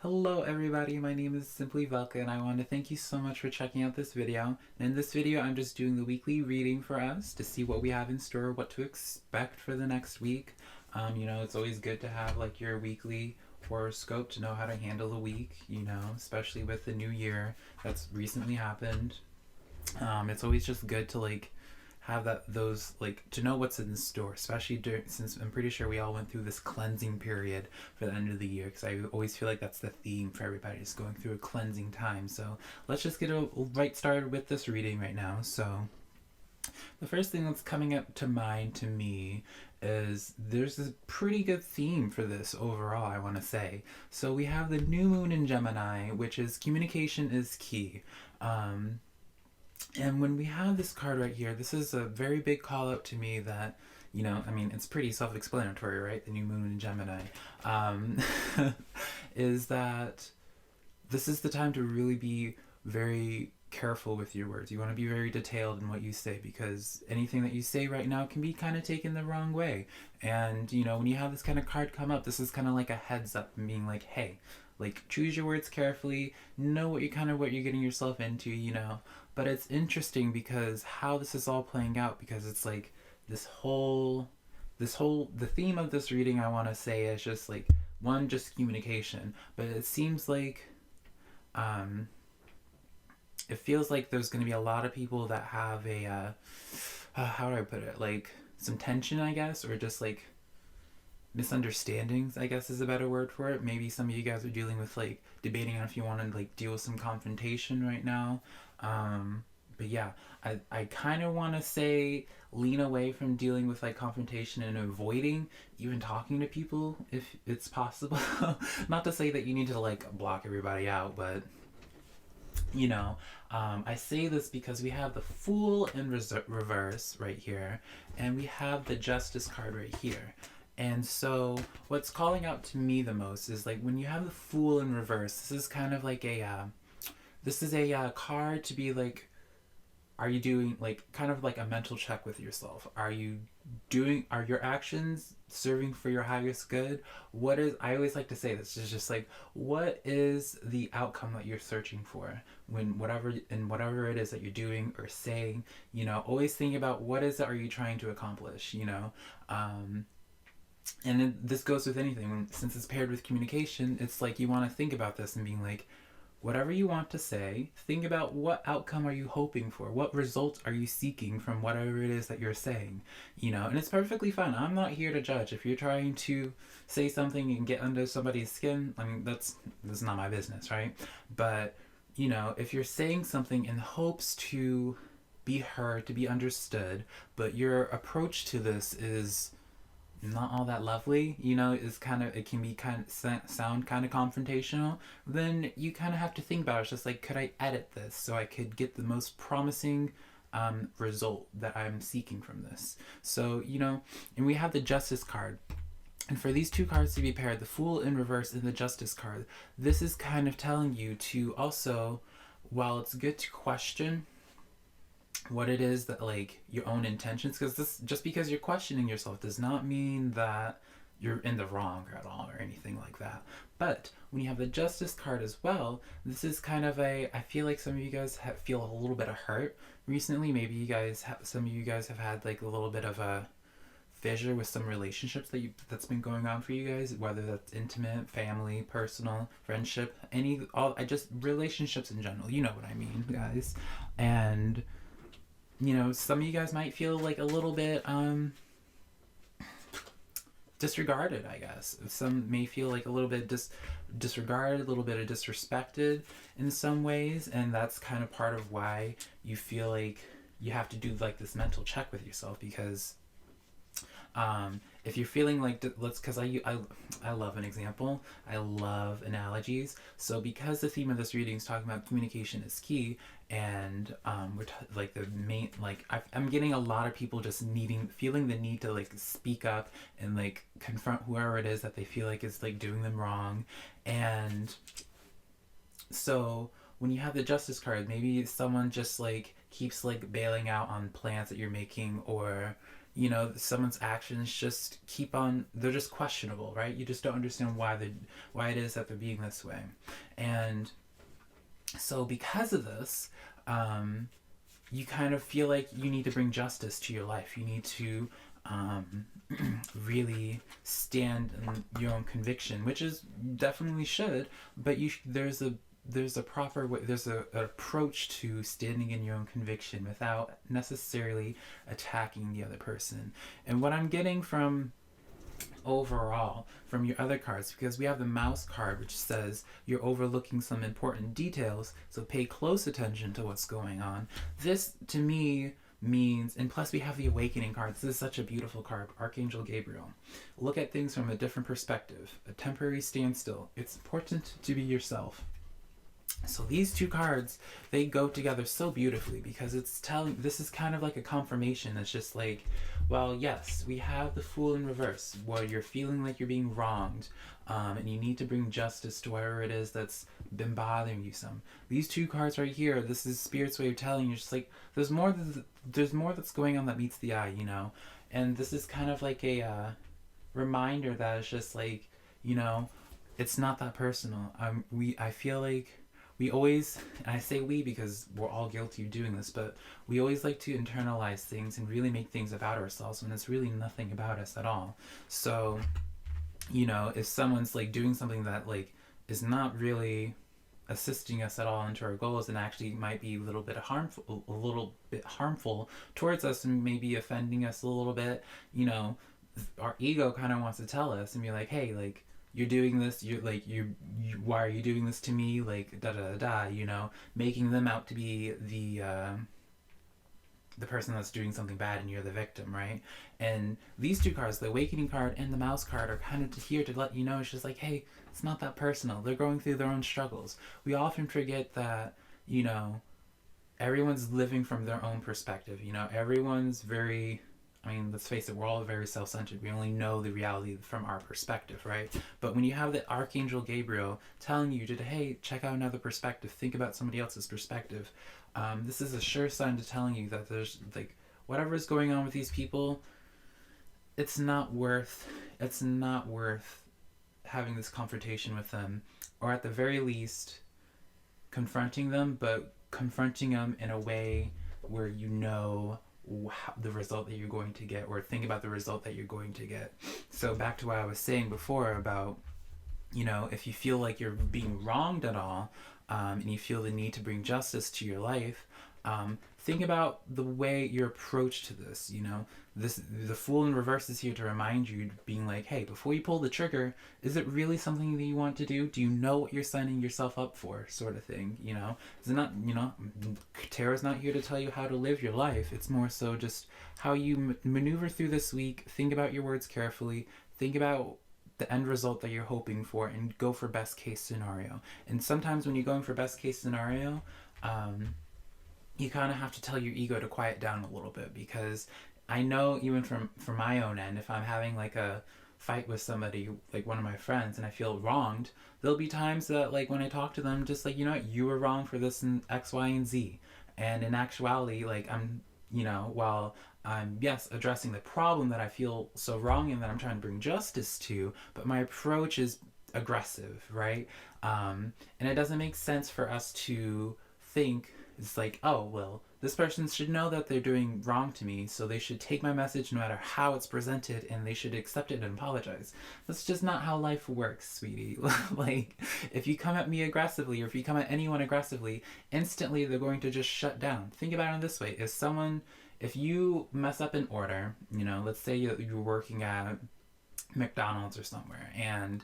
Hello everybody, my name is Simply Velka and I want to thank you so much for checking out this video. And in this video I'm just doing the weekly reading for us to see what we have in store, what to expect for the next week. It's always good to have like your weekly horoscope to know how to handle the week, especially with the new year that's recently happened. It's always just good to have those to know what's in store, especially since I'm pretty sure we all went through this cleansing period for the end of the year, because I always feel like that's the theme for everybody, is going through a cleansing time. So let's just get right started with this reading right now. So the first thing that's coming up to mind to me is there's a pretty good theme for this overall, I want to say. So we have the new moon in Gemini, which is communication is key. And when we have this card right here, this is a very big call out to me that, it's pretty self explanatory, right? The new moon in Gemini. Is that this is the time to really be very careful with your words. You want to be very detailed in what you say, because anything that you say right now can be kind of taken the wrong way. And, when you have this kind of card come up, this is kind of like a heads up and being like, hey, choose your words carefully, know what you're getting yourself into. But it's interesting because how this is all playing out, because it's like the theme of this reading, I want to say, is just one, just communication. But it seems like it feels like there's going to be a lot of people that have how do I put it, some tension, I guess, or just misunderstandings, I guess is a better word for it. Maybe some of you guys are dealing with debating on if you want to deal with some confrontation right now. But yeah, I kind of want to say lean away from dealing with confrontation and avoiding even talking to people if it's possible. Not to say that you need to block everybody out, but I say this because we have the Fool in reverse right here, and we have the Justice card right here. And so what's calling out to me the most is when you have the Fool in reverse, this is kind of a card to be are you doing kind of a mental check with yourself? Are your actions serving for your highest good? I always like to say this, is just what is the outcome that you're searching for when whatever it is that you're doing or saying? Always think about what is it are you trying to accomplish? And this goes with anything. Since it's paired with communication, it's you want to think about this and being whatever you want to say, think about what outcome are you hoping for? What results are you seeking from whatever it is that you're saying? And it's perfectly fine. I'm not here to judge. If you're trying to say something and get under somebody's skin, that's not my business, right? But, if you're saying something in hopes to be heard, to be understood, but your approach to this is not all that lovely, is it can be sound kind of confrontational, then you kind of have to think about it. It's just could I edit this so I could get the most promising result that I'm seeking from this? So, and we have the Justice card. And for these two cards to be paired, the Fool in reverse and the Justice card, this is kind of telling you to also, while it's good to question what it is that your own intentions, because this, just because you're questioning yourself does not mean that you're in the wrong at all or anything like that. But when you have the Justice card as well, this is kind of I feel like some of you guys feel a little bit of hurt recently. Maybe some of you guys have had a little bit of a fissure with some relationships that's been going on for you guys, whether that's intimate, family, personal, friendship, just relationships in general. You know what I mean, guys. And some of you guys might feel a little bit disregarded, I guess. Some may feel a little bit disregarded, a little bit of disrespected in some ways, and that's kind of part of why you feel you have to do this mental check with yourself, because if you're feeling because I love an example. I love analogies. So because the theme of this reading is talking about communication is key, and we're the main I'm getting a lot of people just feeling the need to speak up and confront whoever it is that they feel is doing them wrong. And so when you have the Justice card, maybe someone just keeps bailing out on plans that you're making, or someone's actions just keep on, they're just questionable, right? You just don't understand why it is that they're being this way. And so because of this, you kind of feel like you need to bring justice to your life. You need to really stand in your own conviction, which is definitely should, but there's a proper way, there's an approach to standing in your own conviction without necessarily attacking the other person. And what I'm getting from overall from your other cards, because we have the mouse card, which says you're overlooking some important details, so pay close attention to what's going on. This to me means, and plus we have the awakening cards. This is such a beautiful card, Archangel Gabriel. Look at things from a different perspective, a temporary standstill. It's important to be yourself. So these two cards, they go together so beautifully, because this is kind of like a confirmation. It's just like, well, yes, we have the Fool in reverse, where you're feeling like you're being wronged, and you need to bring justice to whatever it is that's been bothering you some. These two cards right here, this is Spirit's way of telling you, just like, there's more that's going on that meets the eye, and this is kind of like a reminder that it's just like, it's not that personal. I feel like we always, and I say we because we're all guilty of doing this, but we always like to internalize things and really make things about ourselves when it's really nothing about us at all. So, if someone's like doing something that like is not really assisting us at all into our goals, and actually might be a little bit harmful towards us, and maybe offending us a little bit, our ego kind of wants to tell us and be like, hey, like, you're doing this, you're like, you why are you doing this to me, like, da da da da, making them out to be the person that's doing something bad, and you're the victim, right? And these two cards, the awakening card and the mouse card, are kind of here to let you know, it's just like, hey, it's not that personal. They're going through their own struggles. We often forget that, everyone's living from their own perspective. Everyone's very, let's face it, we're all very self-centered. We only know the reality from our perspective, right? But when you have the Archangel Gabriel telling you to, hey, check out another perspective, think about somebody else's perspective, this is a sure sign to telling you that there's, like, whatever is going on with these people, it's not worth having this confrontation with them, or at the very least, confronting them, but confronting them in a way where the result that you're going to get, or think about the result that you're going to get. So back to what I was saying before about, if you feel like you're being wronged at all, and you feel the need to bring justice to your life, think about the way your approach to this. The Fool in reverse is here to remind you, being like, hey, before you pull the trigger, is it really something that you want to do? Do you know what you're signing yourself up for, sort of thing? Is it not, Tarot's not here to tell you how to live your life. It's more so just how you maneuver through this week. Think about your words carefully. Think about the end result that you're hoping for, and go for best case scenario. And sometimes when you're going for best case scenario, you kind of have to tell your ego to quiet down a little bit, because I know, even from my own end, if I'm having like a fight with somebody, like one of my friends, and I feel wronged, there'll be times that, like, when I talk to them, just like, you were wrong for this and X, Y, and Z. And in actuality, like, while I'm, yes, addressing the problem that I feel so wrong and that I'm trying to bring justice to, but my approach is aggressive, right? And it doesn't make sense for us to think, it's like, oh, well, this person should know that they're doing wrong to me, so they should take my message no matter how it's presented, and they should accept it and apologize. That's just not how life works, sweetie. Like, if you come at me aggressively, or if you come at anyone aggressively, instantly they're going to just shut down. Think about it this way. If you mess up an order, let's say you're working at McDonald's or somewhere, and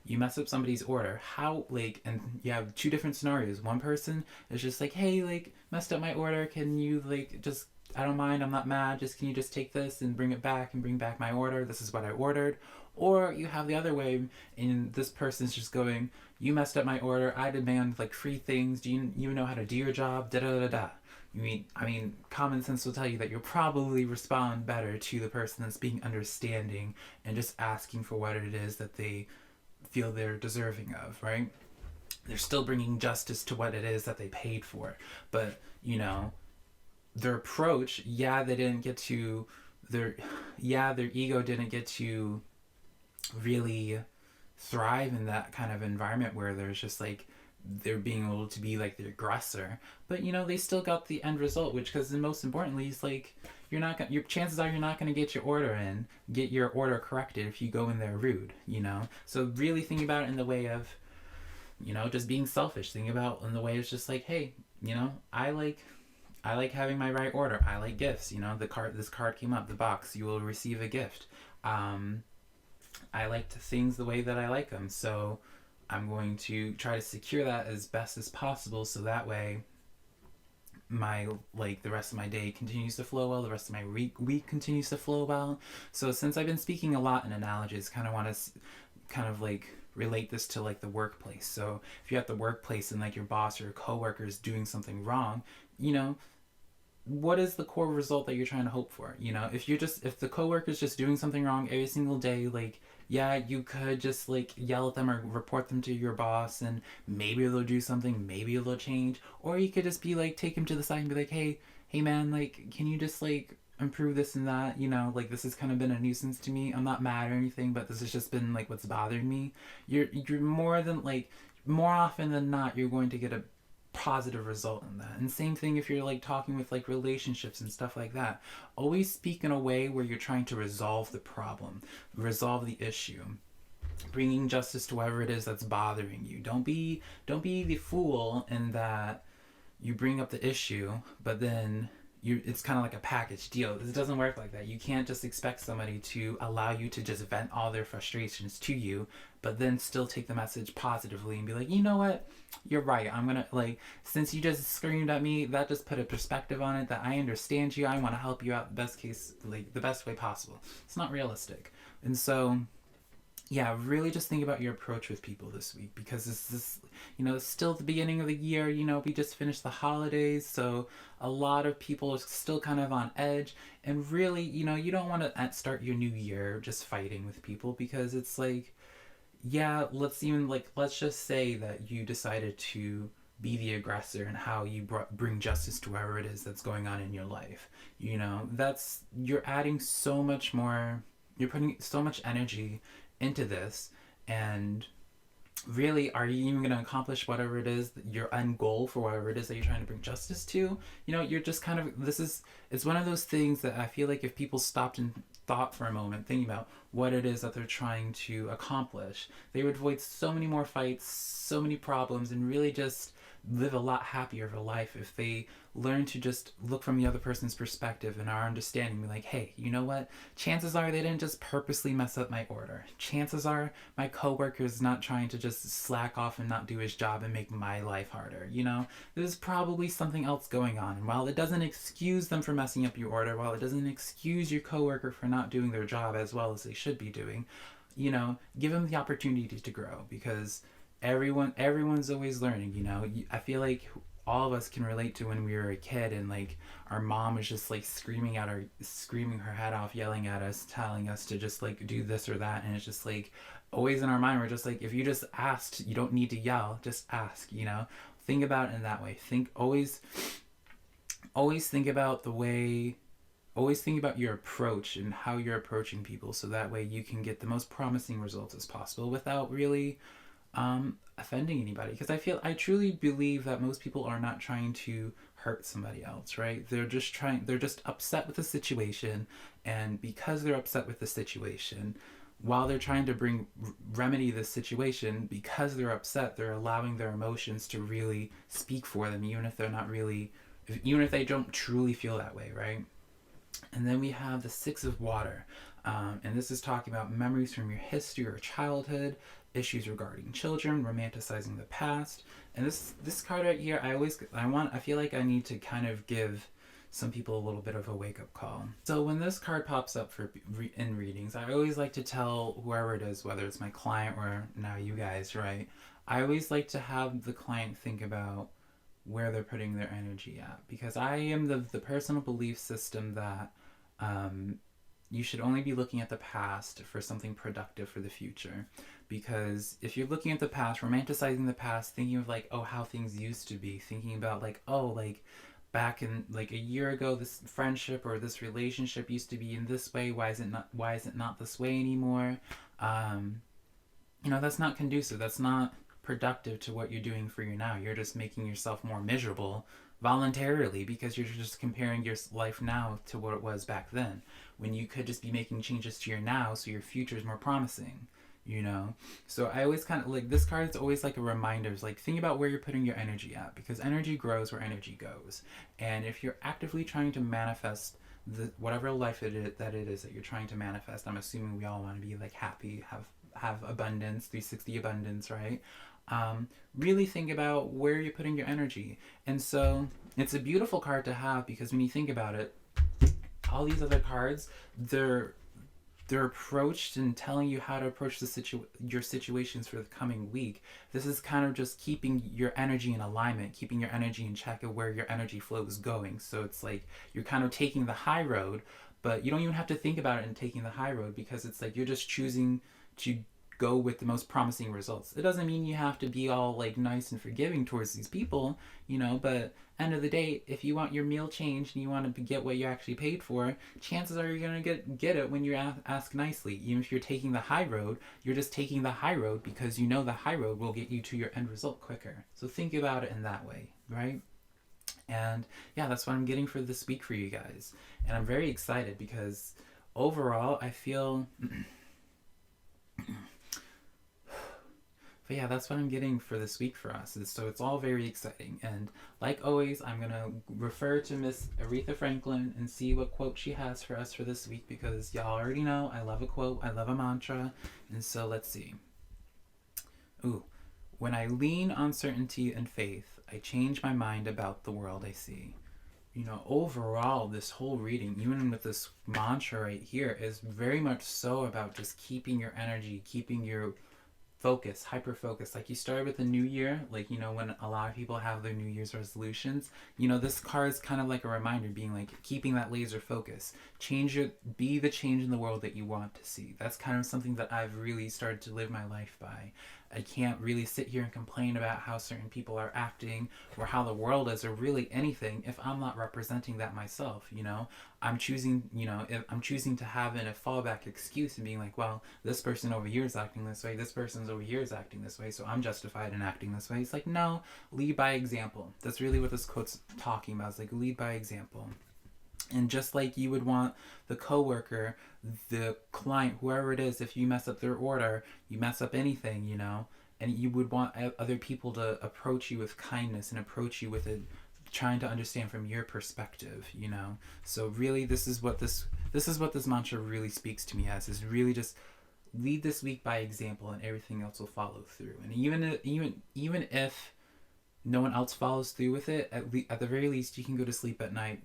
you mess up somebody's order, and you have two different scenarios. One person is just like, hey, like, messed up my order, can you, like, just, I don't mind, I'm not mad, can you just take this and bring it back and bring back my order, this is what I ordered. Or you have the other way, and this person's just going, you messed up my order, I demand, like, free things, do you even know how to do your job, da da da da. Common sense will tell you that you'll probably respond better to the person that's being understanding and just asking for what it is that they feel they're deserving of, right? They're still bringing justice to what it is that they paid for. But, their approach, they didn't get to their their ego didn't get to really thrive in that kind of environment where there's just like they're being able to be like the aggressor, but they still got the end result, which, because most importantly, is like your chances are you're not going to get your order corrected if you go in there rude. So really think about it in the way of just being selfish. Think about in the way it's just like, hey, I like having my right order. I like gifts. This card came up, the box, you will receive a gift. I like things the way that I like them, so I'm going to try to secure that as best as possible, so that way the rest of my day continues to flow well, the rest of my week continues to flow well. So since I've been speaking a lot in analogies, kind of want to kind of like relate this to like the workplace. So if you're at the workplace and like your boss or your coworker is doing something wrong, what is the core result that you're trying to hope for? If the coworker's just doing something wrong every single day, like, yeah, you could just like yell at them or report them to your boss, and maybe they'll do something, maybe they'll change. Or you could just be like, take him to the side and be like, hey man, like, can you just like improve this and that? Like, this has kind of been a nuisance to me. I'm not mad or anything, but this has just been like what's bothering me. You're more often than not, you're going to get a positive result in that. And same thing if you're like talking with like relationships and stuff like that. Always speak in a way where you're trying to resolve the problem, resolve the issue, bringing justice to whatever it is that's bothering you. Don't be the fool in that you bring up the issue, but then it's kind of like a package deal. It doesn't work like that. You can't just expect somebody to allow you to just vent all their frustrations to you, but then still take the message positively and be like, you know what? You're right. I'm gonna, like, since you just screamed at me, that just put a perspective on it that I understand you. I want to help you out the best way possible. It's not realistic. And so, yeah, really just think about your approach with people this week, because it's still the beginning of the year. We just finished the holidays, so a lot of people are still kind of on edge. And really, you don't want to start your new year just fighting with people, because it's like, yeah, let's just say that you decided to be the aggressor and how you bring justice to wherever it is that's going on in your life. You're adding so much more, you're putting so much energy into this, and really, are you even going to accomplish whatever it is, your end goal for whatever it is that you're trying to bring justice to? You're just kind of, it's one of those things that I feel like if people stopped and thought for a moment, thinking about what it is that they're trying to accomplish, they would avoid so many more fights, so many problems, and really just live a lot happier of a life if they learn to just look from the other person's perspective and our understanding, be like, hey, you know what? Chances are they didn't just purposely mess up my order. Chances are my coworker's not trying to just slack off and not do his job and make my life harder. There's probably something else going on. And while it doesn't excuse them for messing up your order, while it doesn't excuse your coworker for not doing their job as well as they should be doing, give them the opportunity to grow, because everyone's always learning. I feel like all of us can relate to when we were a kid and like our mom was just like screaming her head off, yelling at us, telling us to just like do this or that, and it's just like always in our mind we're just like, if you just asked, you don't need to yell, just ask. Think about it in that way. Always think about your approach and how you're approaching people, so that way you can get the most promising results as possible without really offending anybody. Because I truly believe that most people are not trying to hurt somebody else, right? They're just upset with the situation, and because they're upset with the situation, while they're trying to remedy this situation, because they're upset, they're allowing their emotions to really speak for them, even if they don't truly feel that way, right? And then we have the Six of Water, and this is talking about memories from your history or childhood, issues regarding children, romanticizing the past. And this card right here, I feel like I need to kind of give some people a little bit of a wake-up call. So when this card pops up in readings, I always like to tell whoever it is, whether it's my client or now you guys, right? I always like to have the client think about where they're putting their energy at, because I am the personal belief system that you should only be looking at the past for something productive for the future. Because if you're looking at the past, romanticizing the past, thinking of like, oh, how things used to be, thinking about like, oh, like back in like a year ago, this friendship or this relationship used to be in this way. Why is it not this way anymore? um that's not conducive. That's not productive to what you're doing for you now. You're just making yourself more miserable voluntarily because you're just comparing your life now to what it was back then, when you could just be making changes to your now so your future is more promising. So I always kind of like, this card is always like a reminder. It's like, think about where you're putting your energy at, because energy grows where energy goes. And if you're actively trying to manifest whatever life that it is that you're trying to manifest, I'm assuming we all want to be like happy, have abundance, 360 abundance, right? Really think about where you're putting your energy. And so it's a beautiful card to have, because when you think about it, all these other cards, they're approached and telling you how to approach your situations for the coming week. This is kind of just keeping your energy in alignment, keeping your energy in check of where your energy flow is going. So it's like you're kind of taking the high road, but you don't even have to think about it in taking the high road, because it's like you're just choosing to go with the most promising results. It doesn't mean you have to be all like nice and forgiving towards these people, but end of the day, if you want your meal changed and you want to get what you actually paid for, chances are you're going to get it when you ask nicely. Even if you're taking the high road, you're just taking the high road because you know the high road will get you to your end result quicker. So think about it in that way, right? And yeah, that's what I'm getting for this week for you guys. And I'm very excited because overall I feel but yeah, that's what I'm getting for this week for us. So it's all very exciting. And like always, I'm going to refer to Miss Aretha Franklin and see what quote she has for us for this week, because y'all already know I love a quote, I love a mantra. And so let's see. Ooh. When I lean on certainty and faith, I change my mind about the world I see. Overall, this whole reading, even with this mantra right here, is very much so about just keeping your energy, keeping your focus, hyper focus. Like you started with the new year, like, when a lot of people have their New Year's resolutions, this card is kind of like a reminder, being like keeping that laser focus. Be the change in the world that you want to see. That's kind of something that I've really started to live my life by. I can't really sit here and complain about how certain people are acting or how the world is or really anything if I'm not representing that myself. I'm choosing, if I'm choosing to have a fallback excuse and being like, well, this person over here is acting this way, this person's over here is acting this way, so I'm justified in acting this way. It's like, no, lead by example. That's really what this quote's talking about. It's like, lead by example. And just like you would want the coworker, the client, whoever it is, if you mess up their order, you mess up anything, and you would want other people to approach you with kindness and approach you with it, trying to understand from your perspective, So really, this is what this mantra really speaks to me as, is really just lead this week by example, and everything else will follow through. And even if no one else follows through with it, at the very least, you can go to sleep at night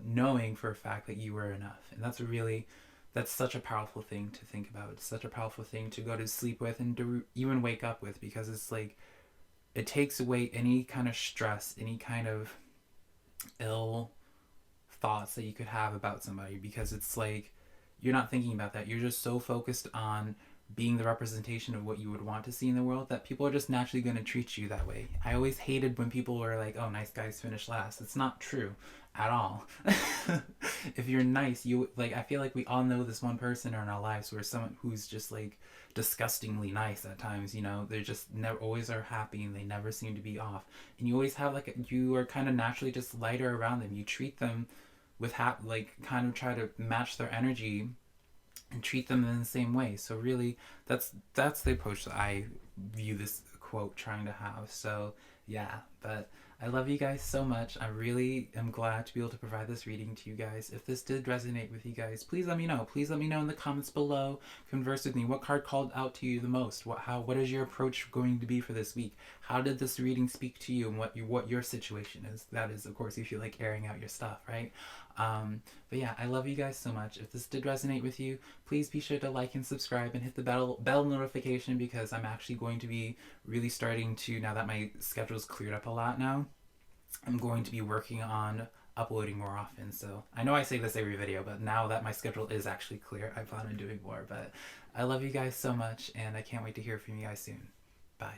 knowing for a fact that you were enough. And that's such a powerful thing to think about. It's such a powerful thing to go to sleep with and to even wake up with, because it's like, it takes away any kind of stress, any kind of ill thoughts that you could have about somebody, because it's like, you're not thinking about that. You're just so focused on being the representation of what you would want to see in the world that people are just naturally going to treat you that way. I always hated when people were like, oh, nice guys finish last. It's not true at all. If you're nice, I feel like we all know this one person in our lives where someone who's just like disgustingly nice at times, they're just never always are happy and they never seem to be off. And you always have you are kind of naturally just lighter around them. You treat them with kind of try to match their energy and treat them in the same way. So really, that's the approach that I view this quote trying to have. So yeah, but I love you guys so much. I really am glad to be able to provide this reading to you guys. If this did resonate with you guys, please let me know. Please let me know in the comments below. Converse with me. What card called out to you the most? What is your approach going to be for this week? How did this reading speak to you, and what your situation is? That is, of course, if you like airing out your stuff, right? But yeah, I love you guys so much. If this did resonate with you, please be sure to like and subscribe and hit the bell notification, because I'm actually going to be really starting to, now that my schedule's cleared up a lot now, I'm going to be working on uploading more often. So I know I say this every video, but now that my schedule is actually clear, I plan on doing more. But I love you guys so much, and I can't wait to hear from you guys soon. Bye.